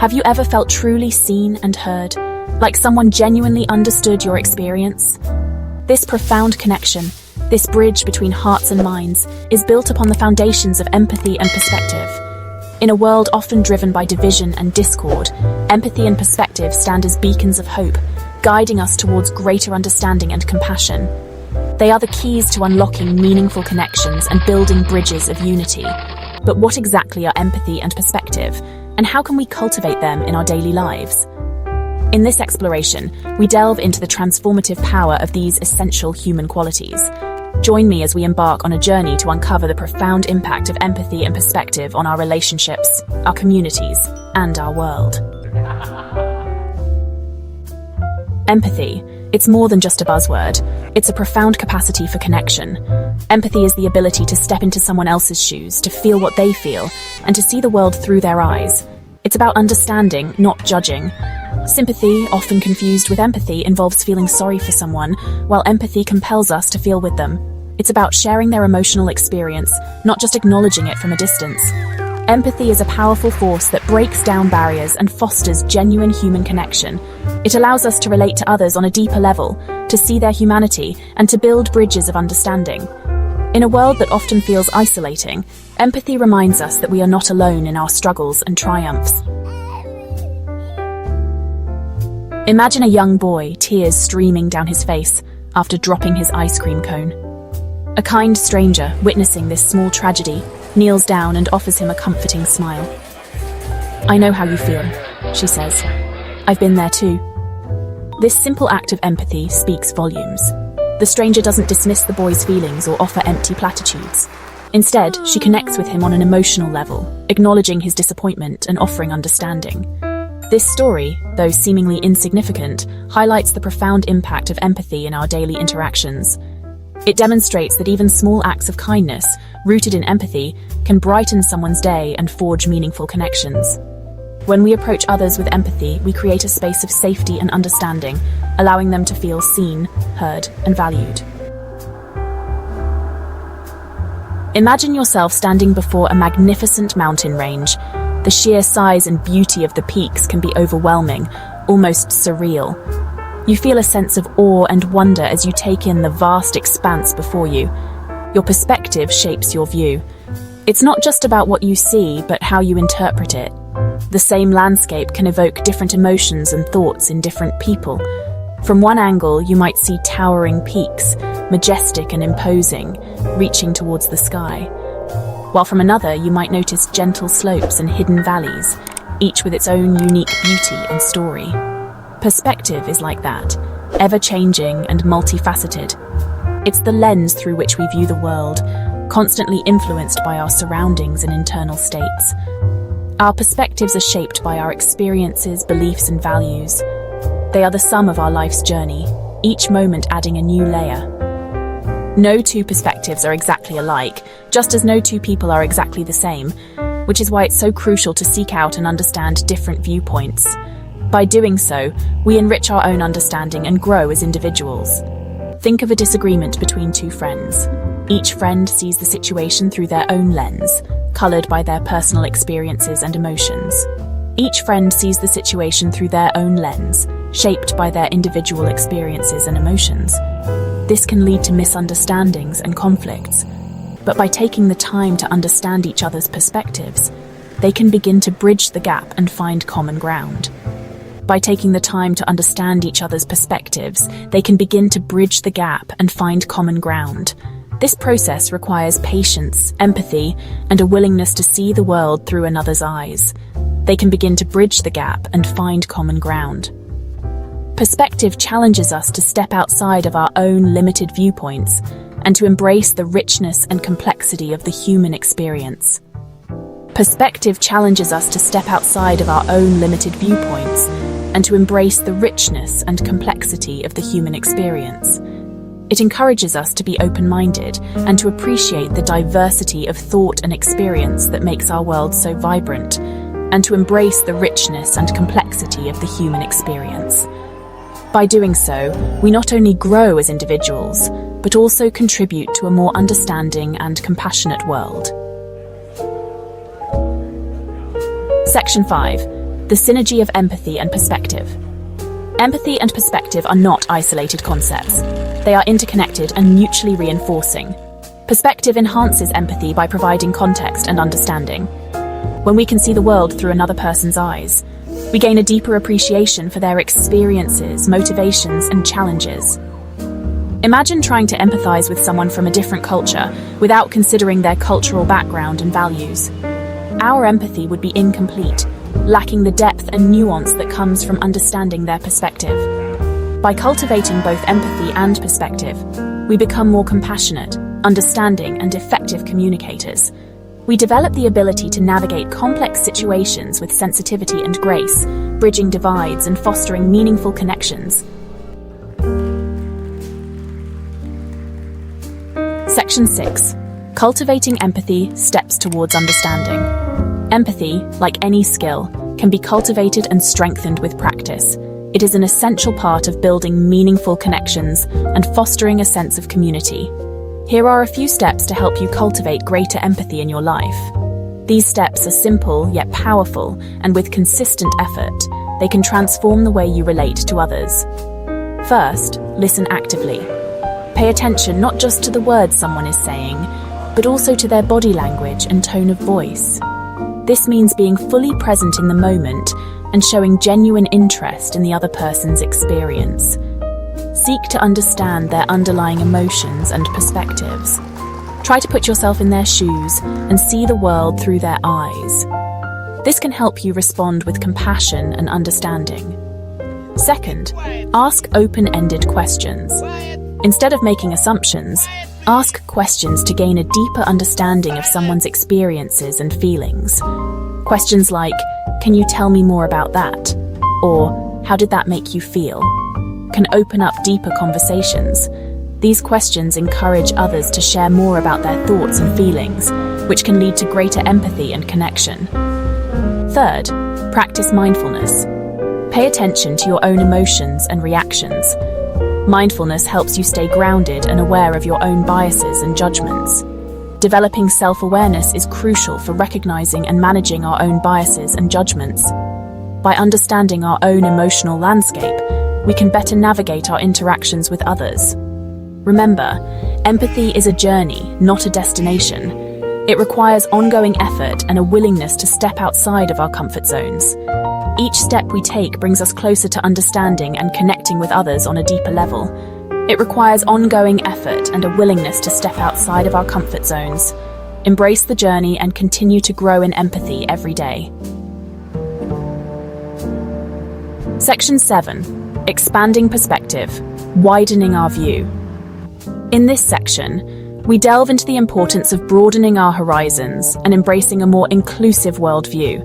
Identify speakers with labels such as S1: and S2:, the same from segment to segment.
S1: Have you ever felt truly seen and heard, like someone genuinely understood your experience? This profound connection, this bridge between hearts and minds, is built upon the foundations of empathy and perspective. In a world often driven by division and discord, empathy and perspective stand as beacons of hope, guiding us towards greater understanding and compassion. They are the keys to unlocking meaningful connections and building bridges of unity. But what exactly are empathy and perspective, and how can we cultivate them in our daily lives? In this exploration, we delve into the transformative power of these essential human qualities. Join me as we embark on a journey to uncover the profound impact of empathy and perspective on our relationships, our communities, and our world. Empathy. It's more than just a buzzword. It's a profound capacity for connection. Empathy is the ability to step into someone else's shoes, to feel what they feel, and to see the world through their eyes. It's about understanding, not judging. Sympathy, often confused with empathy, involves feeling sorry for someone, while empathy compels us to feel with them. It's about sharing their emotional experience, not just acknowledging it from a distance. Empathy is a powerful force that breaks down barriers and fosters genuine human connection. It allows us to relate to others on a deeper level, to see their humanity, and to build bridges of understanding. In a world that often feels isolating, empathy reminds us that we are not alone in our struggles and triumphs. Imagine a young boy, tears streaming down his face after dropping his ice cream cone. A kind stranger, witnessing this small tragedy, kneels down and offers him a comforting smile. "I know how you feel," she says. "I've been there too." This simple act of empathy speaks volumes. The stranger doesn't dismiss the boy's feelings or offer empty platitudes. Instead, she connects with him on an emotional level, acknowledging his disappointment and offering understanding. This story, though seemingly insignificant, highlights the profound impact of empathy in our daily interactions. It demonstrates that even small acts of kindness, rooted in empathy, can brighten someone's day and forge meaningful connections. When we approach others with empathy, we create a space of safety and understanding, allowing them to feel seen, heard, and valued. Imagine yourself standing before a magnificent mountain range. The sheer size and beauty of the peaks can be overwhelming, almost surreal. You feel a sense of awe and wonder as you take in the vast expanse before you. Your perspective shapes your view. It's not just about what you see, but how you interpret it. The same landscape can evoke different emotions and thoughts in different people. From one angle, you might see towering peaks, majestic and imposing, reaching towards the sky. While from another, you might notice gentle slopes and hidden valleys, each with its own unique beauty and story. Perspective is like that, ever-changing and multifaceted. It's the lens through which we view the world, constantly influenced by our surroundings and internal states. Our perspectives are shaped by our experiences, beliefs, and values. They are the sum of our life's journey, each moment adding a new layer. No two perspectives are exactly alike, just as no two people are exactly the same, which is why it's so crucial to seek out and understand different viewpoints. By doing so, we enrich our own understanding and grow as individuals. Think of a disagreement between two friends. Each friend sees the situation through their own lens, colored by their personal experiences and emotions. Each friend sees the situation through their own lens, shaped by their individual experiences and emotions. This can lead to misunderstandings and conflicts, but by taking the time to understand each other's perspectives, they can begin to bridge the gap and find common ground. By taking the time to understand each other's perspectives, they can begin to bridge the gap and find common ground. This process requires patience, empathy, and a willingness to see the world through another's eyes. They can begin to bridge the gap and find common ground. Perspective challenges us to step outside of our own limited viewpoints and to embrace the richness and complexity of the human experience. Perspective challenges us to step outside of our own limited viewpoints and to embrace the richness and complexity of the human experience. It encourages us to be open-minded and to appreciate the diversity of thought and experience that makes our world so vibrant, and to embrace the richness and complexity of the human experience. By doing so, we not only grow as individuals, but also contribute to a more understanding and compassionate world. Section 5. the synergy of empathy and perspective. Empathy and perspective are not isolated concepts. They are interconnected and mutually reinforcing. Perspective enhances empathy by providing context and understanding. When we can see the world through another person's eyes, we gain a deeper appreciation for their experiences, motivations, and challenges. Imagine trying to empathize with someone from a different culture without considering their cultural background and values. Our empathy would be incomplete, lacking the depth and nuance that comes from understanding their perspective. By cultivating both empathy and perspective, we become more compassionate, understanding, and effective communicators. We develop the ability to navigate complex situations with sensitivity and grace, bridging divides and fostering meaningful connections. Section 6. Cultivating empathy, steps towards understanding. Empathy, like any skill, can be cultivated and strengthened with practice. It is an essential part of building meaningful connections and fostering a sense of community. Here are a few steps to help you cultivate greater empathy in your life. These steps are simple yet powerful, and with consistent effort, they can transform the way you relate to others. First, listen actively. Pay attention not just to the words someone is saying, but also to their body language and tone of voice. This means being fully present in the moment and showing genuine interest in the other person's experience. Seek to understand their underlying emotions and perspectives. Try to put yourself in their shoes and see the world through their eyes. This can help you respond with compassion and understanding. Second, ask open-ended questions. Instead of making assumptions, ask questions to gain a deeper understanding of someone's experiences and feelings. Questions like, "Can you tell me more about that?" Or, "How did that make you feel?" can open up deeper conversations. These questions encourage others to share more about their thoughts and feelings, which can lead to greater empathy and connection. Third, practice mindfulness. Pay attention to your own emotions and reactions. Mindfulness helps you stay grounded and aware of your own biases and judgments. Developing self-awareness is crucial for recognizing and managing our own biases and judgments. By understanding our own emotional landscape, we can better navigate our interactions with others. Remember, empathy is a journey, not a destination. It requires ongoing effort and a willingness to step outside of our comfort zones. Each step we take brings us closer to understanding and connecting with others on a deeper level. It requires ongoing effort and a willingness to step outside of our comfort zones. Embrace the journey and continue to grow in empathy every day. Section 7. Expanding perspective, widening our view. In this section, we delve into the importance of broadening our horizons and embracing a more inclusive worldview.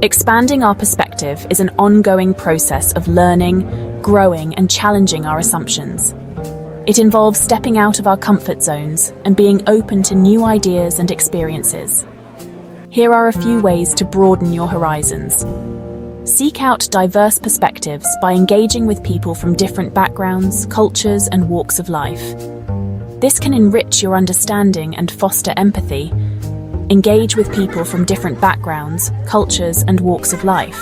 S1: Expanding our perspective is an ongoing process of learning, growing, and challenging our assumptions. It involves stepping out of our comfort zones and being open to new ideas and experiences. Here are a few ways to broaden your horizons. Seek out diverse perspectives by engaging with people from different backgrounds, cultures, and walks of life. This can enrich your understanding and foster empathy. Engage with people from different backgrounds, cultures, and walks of life.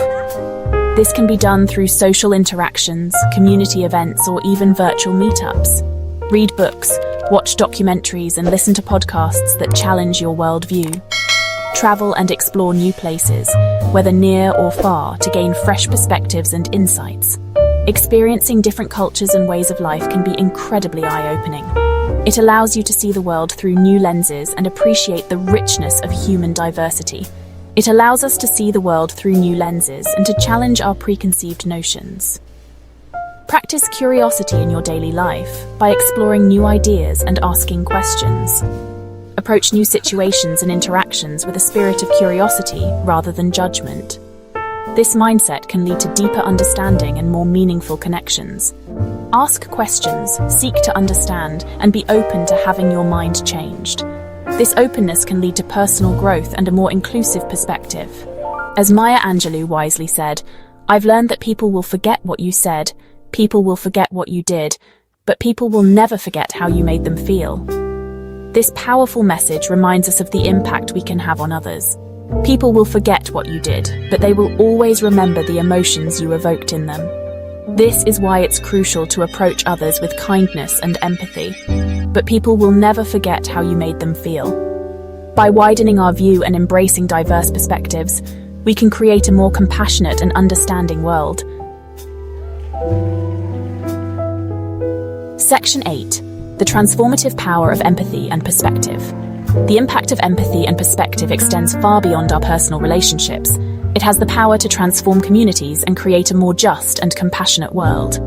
S1: This can be done through social interactions, community events, or even virtual meetups. Read books, watch documentaries, and listen to podcasts that challenge your worldview. Travel and explore new places, whether near or far, to gain fresh perspectives and insights. Experiencing different cultures and ways of life can be incredibly eye-opening. It allows you to see the world through new lenses and appreciate the richness of human diversity. It allows us to see the world through new lenses and to challenge our preconceived notions. Practice curiosity in your daily life by exploring new ideas and asking questions. Approach new situations and interactions with a spirit of curiosity rather than judgment. This mindset can lead to deeper understanding and more meaningful connections. Ask questions, seek to understand, and be open to having your mind changed. This openness can lead to personal growth and a more inclusive perspective. As Maya Angelou wisely said, "I've learned that people will forget what you said, people will forget what you did, but people will never forget how you made them feel." This powerful message reminds us of the impact we can have on others. People will forget what you did, but they will always remember the emotions you evoked in them. This is why it's crucial to approach others with kindness and empathy. But people will never forget how you made them feel. By widening our view and embracing diverse perspectives, we can create a more compassionate and understanding world. Section 8. The transformative power of empathy and perspective. The impact of empathy and perspective extends far beyond our personal relationships. It has the power to transform communities and create a more just and compassionate world.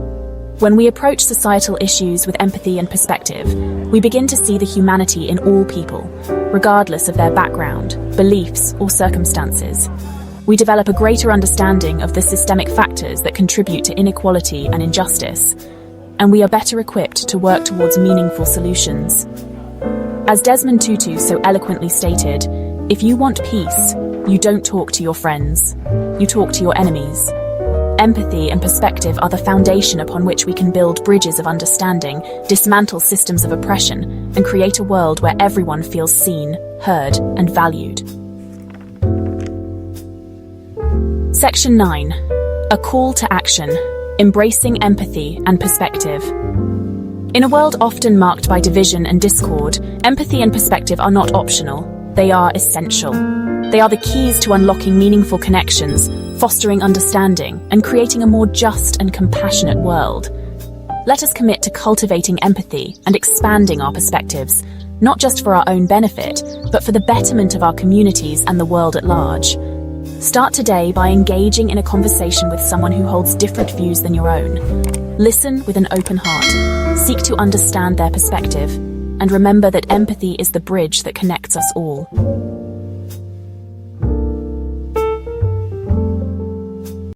S1: When we approach societal issues with empathy and perspective, we begin to see the humanity in all people, regardless of their background, beliefs, or circumstances. We develop a greater understanding of the systemic factors that contribute to inequality and injustice, and we are better equipped to work towards meaningful solutions. As Desmond Tutu so eloquently stated, if you want peace, you don't talk to your friends, you talk to your enemies. Empathy and perspective are the foundation upon which we can build bridges of understanding, dismantle systems of oppression, and create a world where everyone feels seen, heard, and valued. Section 9. A call to action. Embracing empathy and perspective. In a world often marked by division and discord, empathy and perspective are not optional, they are essential. They are the keys to unlocking meaningful connections, fostering understanding, and creating a more just and compassionate world. Let us commit to cultivating empathy and expanding our perspectives, not just for our own benefit, but for the betterment of our communities and the world at large. Start today by engaging in a conversation with someone who holds different views than your own. Listen with an open heart, seek to understand their perspective, and remember that empathy is the bridge that connects us all.